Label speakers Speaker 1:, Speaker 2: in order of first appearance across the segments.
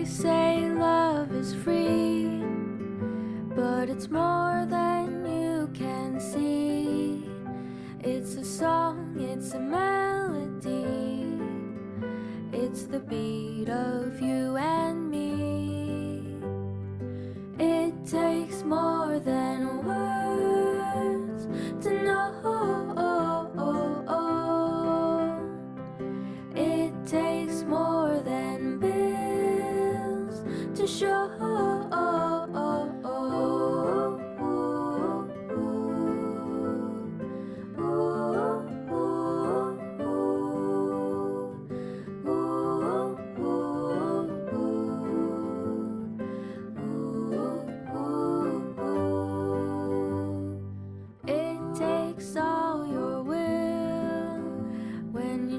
Speaker 1: They say love is free, but it's more than you can see. It's a song, it's a melody, it's the beat of you and me. It takes more than words to know. It takes more than bills to show.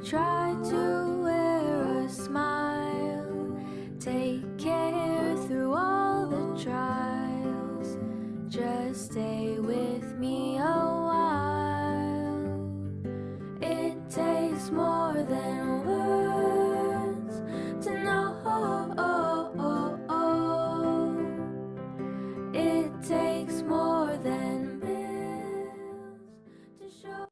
Speaker 1: Try to wear a smile, take care through all the trials. Just stay with me a while. It takes more than words to know. It takes more than bills to show.